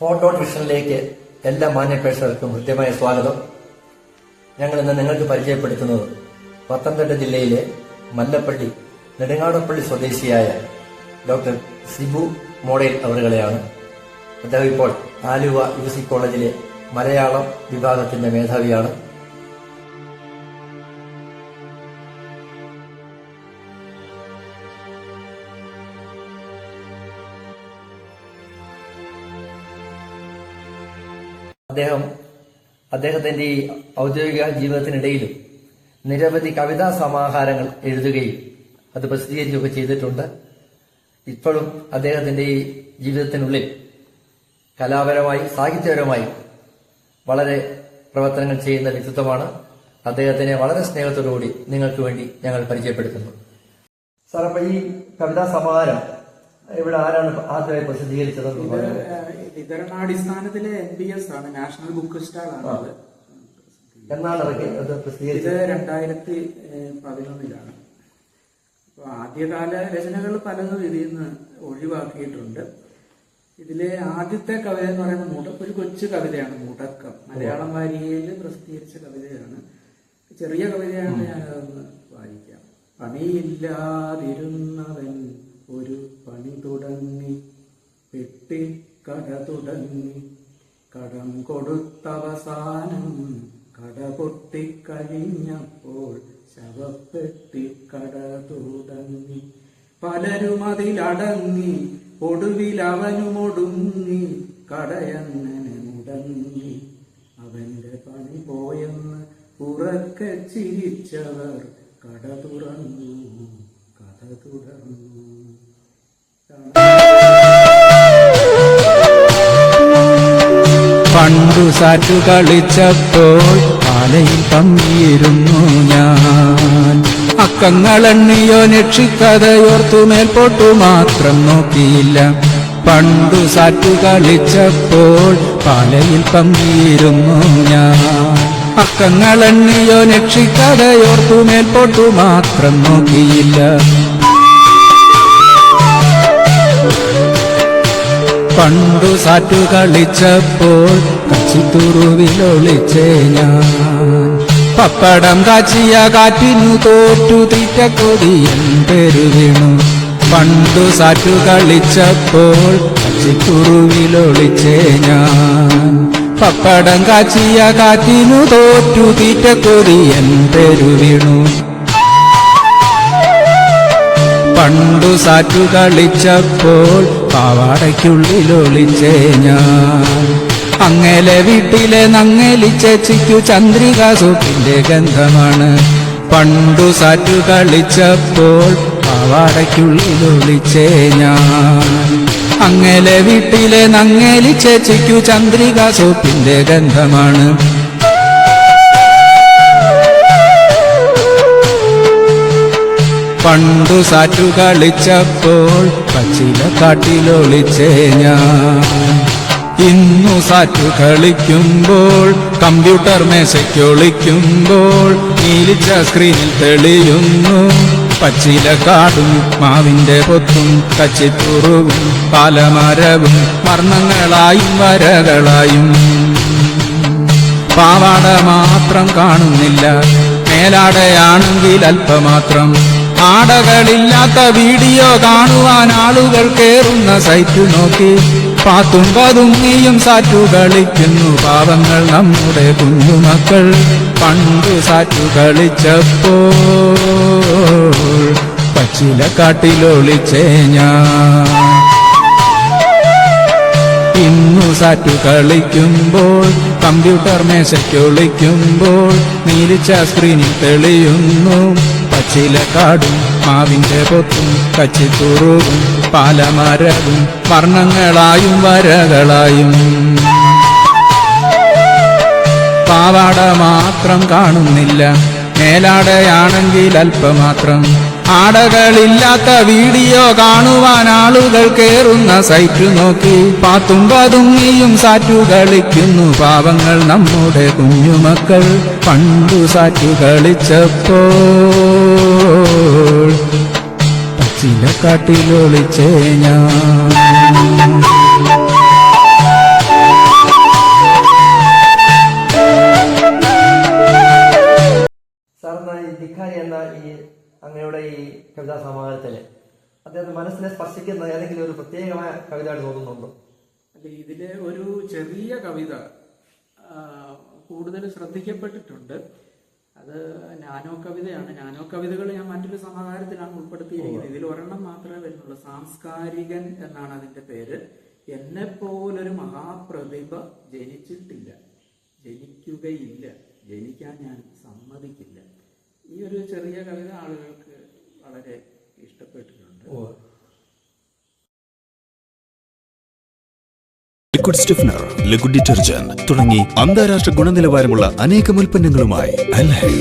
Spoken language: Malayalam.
ഫോട്ടോ വിഷനിലേക്ക് എല്ലാ മാന്യപ്രേക്ഷകർക്കും കൃത്യമായ സ്വാഗതം. ഞങ്ങൾ ഇന്ന് നിങ്ങൾക്ക് പരിചയപ്പെടുത്തുന്നത് പത്തനംതിട്ട ജില്ലയിലെ മല്ലപ്പള്ളി നെടുങ്ങാടപ്പള്ളി സ്വദേശിയായ ഡോക്ടർ സിബു മോഡേൽ അവരുകളെയാണ്. അദ്ദേഹം ഇപ്പോൾ ആലുവ UC കോളേജിലെ മലയാളം വിഭാഗത്തിന്റെ മേധാവിയാണ്. അദ്ദേഹത്തിന്റെ ഈ ഔദ്യോഗിക ജീവിതത്തിനിടയിലും നിരവധി കവിതാ സമാഹാരങ്ങൾ എഴുതുകയും അത് പ്രസിദ്ധീകരിക്കുകയൊക്കെ ചെയ്തിട്ടുണ്ട്. ഇപ്പോഴും അദ്ദേഹത്തിന്റെ ഈ ജീവിതത്തിനുള്ളിൽ കലാപരമായി സാഹിത്യപരമായി വളരെ പ്രവർത്തനങ്ങൾ ചെയ്യുന്ന വ്യക്തിത്വമാണ്. അദ്ദേഹത്തിനെ വളരെ സ്നേഹത്തോടുകൂടി നിങ്ങൾക്ക് വേണ്ടി ഞങ്ങൾ പരിചയപ്പെടുത്തുന്നു. സാർ, അപ്പൊ ഈ കവിതാ സമാഹാരം ഇവിടെ ആരാണ് ആദ്യമായി പ്രസിദ്ധീകരിച്ചത്? വിതരണാടിസ്ഥാനത്തിലെ NBS ആണ്, നാഷണൽ ബുക്ക് സ്റ്റാൾ ആണ്. എന്നാണ് ഇത് 2011 അപ്പൊ ആദ്യകാല രചനകൾ പലതും ഇതിൽ നിന്ന് ഒഴിവാക്കിയിട്ടുണ്ട്. ഇതിലെ ആദ്യത്തെ കവിത എന്ന് പറയുന്നത് ഒരു കൊച്ചു കവിതയാണ്, മുടക്കം. മലയാളം വാരികയിൽ പ്രസിദ്ധീകരിച്ച കവിതയാണ്. ചെറിയ കവിതയാണ്, ഞാനതൊന്ന് വായിക്കാം. പണിയില്ലാതിരുന്നവൻ ഒരു പണി തുടങ്ങി, പെട്ടിക്കട തുടങ്ങി, കടം കൊടുത്തവസാനം കട പൊട്ടിക്കഴിഞ്ഞപ്പോൾ ശവപ്പെട്ടിക്കട തുടങ്ങി. പലരും അതിലടങ്ങി, ഒടുവിൽ അവനുമൊടുങ്ങി, കടയങ്ങനെ മുടങ്ങി. അവന്റെ പണി പോയെന്ന് ഉറക്കെ ചിരിച്ചവർ കട തുറന്നു, കഥ തുടർന്നു. പണ്ടു സാറ്റു കളിച്ചപ്പോൾ പാലയിൽ പങ്കിയിരുന്നു ഞാൻ. അക്കങ്ങളെണ്ണിയോ രക്ഷിക്കഥയോർത്തു മേൽപോട്ടു മാത്രം നോക്കിയില്ല. പണ്ടു സാറ്റു കളിച്ചപ്പോൾ പാലയിൽ പങ്കിയിരുന്നു ഞാൻ. അക്കങ്ങളെണ്ണിയോ രക്ഷിക്കഥയോർത്തു മേൽപോട്ടു മാത്രം നോക്കിയില്ല. പണ്ടു സാറ്റു കളിച്ചപ്പോൾ കച്ചിത്തുറുവിലൊളിച്ചേ ഞാൻ. പപ്പടം കാച്ചിയ കാറ്റിനു തോറ്റു തീറ്റക്കൊതിയൻ പേരു വീണു. പണ്ടു സാറ്റു കളിച്ചപ്പോൾ കച്ചിത്തുറുവിലൊളിച്ചേ ഞാൻ. പപ്പടം കാച്ചിയ കാറ്റിനു തോറ്റു തീറ്റക്കൊതിയൻ പേരു വീണു. പണ്ടു സാറ്റു കളിച്ചപ്പോൾ പാവാടയ്ക്കുള്ളിലൊളിച്ചേ ഞാൻ. അങ്ങലെ വീട്ടിലെ നങ്ങലി ചേച്ചിക്കു ചന്ദ്രിക സോപ്പിന്റെ ഗന്ധമാണ്. പണ്ടു സാറ്റു കളിച്ചപ്പോൾ പാവാടയ്ക്കുള്ളിലൊളിച്ചേ ഞാൻ. അങ്ങലെ വീട്ടിലെ നങ്ങലി ചേച്ചിക്കു ചന്ദ്രിക സോപ്പിന്റെ ഗന്ധമാണ്. പണ്ടു സാറ്റു കളിച്ചപ്പോൾ പച്ചില കാട്ടിലൊളിച്ചേ ഞാൻ. ഇന്നു സാറ്റു കളിക്കുമ്പോൾ കമ്പ്യൂട്ടർ മേശയ്ക്കൊളിക്കുമ്പോൾ നീലിച്ച സ്ക്രീനിൽ തെളിയുന്നു പച്ചില കാടും മാവിന്റെ പൊത്തും കച്ചിത്തുറുവും പാലമരവും വർണ്ണങ്ങളായും വരകളായും. പാവാട മാത്രം കാണുന്നില്ല, മേലാടയാണെങ്കിൽ അല്പമാത്രം. ആടകളില്ലാത്ത വീഡിയോ കാണുവാൻ ആളുകൾ കേറുന്ന സൈറ്റ് നോക്കി പാത്തും പതുങ്ങിയും സാറ്റു കളിക്കുന്നു പാവങ്ങൾ നമ്മുടെ കുഞ്ഞുമക്കൾ. പണ്ടു സാറ്റു കളിച്ചപ്പോൾ പച്ചില കാട്ടിലൊളിച്ചേ ഞാൻ. ഇന്നു സാറ്റു കളിക്കുമ്പോൾ കമ്പ്യൂട്ടർ മേശയ്ക്കൊളിക്കുമ്പോൾ നീലിച്ച സ്ക്രീനിൽ തെളിയുന്നു പച്ചില കാടും മാവിന്റെ പൊത്തും കച്ചിത്തുറുവും പാലമരവും വർണ്ണങ്ങളായും വരകളായും. പാവാട മാത്രം കാണുന്നില്ല, മേലാടയാണെങ്കിൽ അല്പമാത്രം. ആടകളില്ലാത്ത വീഡിയോ കാണുവാൻ ആളുകൾ കേറുന്ന സൈറ്റ് നോക്കി പാത്തും പതുങ്ങിയും സാറ്റു കളിക്കുന്നു പാവങ്ങൾ നമ്മുടെ കുഞ്ഞുമക്കൾ. പണ്ടു സാറ്റു കളിച്ചപ്പോൾ പച്ചിലക്കാട്ടിലൊളിച്ചേ ഞാൻ. സ്പർശിക്കുന്ന ഏതെങ്കിലും ഒരു പ്രത്യേകമായ കവിതയായിട്ട് തോന്നുന്നുണ്ടോ? അല്ല, ഇതിലെ ഒരു ചെറിയ കവിത കൂടുതൽ ശ്രദ്ധിക്കപ്പെട്ടിട്ടുണ്ട്. അത് നാനോ കവിതയാണ്. നാനോ കവിതകൾ ഞാൻ മറ്റൊരു സമാഹാരത്തിലാണ് ഉൾപ്പെടുത്തിയിരിക്കുന്നത്. ഇതിൽ ഒരെണ്ണം മാത്രമേ വരുന്നുള്ളൂ. സാംസ്കാരികൻ എന്നാണ് അതിന്റെ പേര്. എന്നെ പോലൊരു മഹാപ്രതിഭ ജനിച്ചിട്ടില്ല, ജനിക്കുകയില്ല, ജനിക്കാൻ ഞാൻ സമ്മതിക്കില്ല. ഈ ഒരു ചെറിയ കവിത ആളുകൾക്ക് വളരെ ഇഷ്ടപ്പെട്ടിട്ടുണ്ട്. ലിക്വിഡ് സ്റ്റിഫ്നർ, ലിക്വിഡ് ഡിറ്റർജന്റ് തുടങ്ങി അന്താരാഷ്ട്ര ഗുണനിലവാരമുള്ള അനേകം ഉൽപ്പന്നങ്ങളുമായി അൽഹൈ.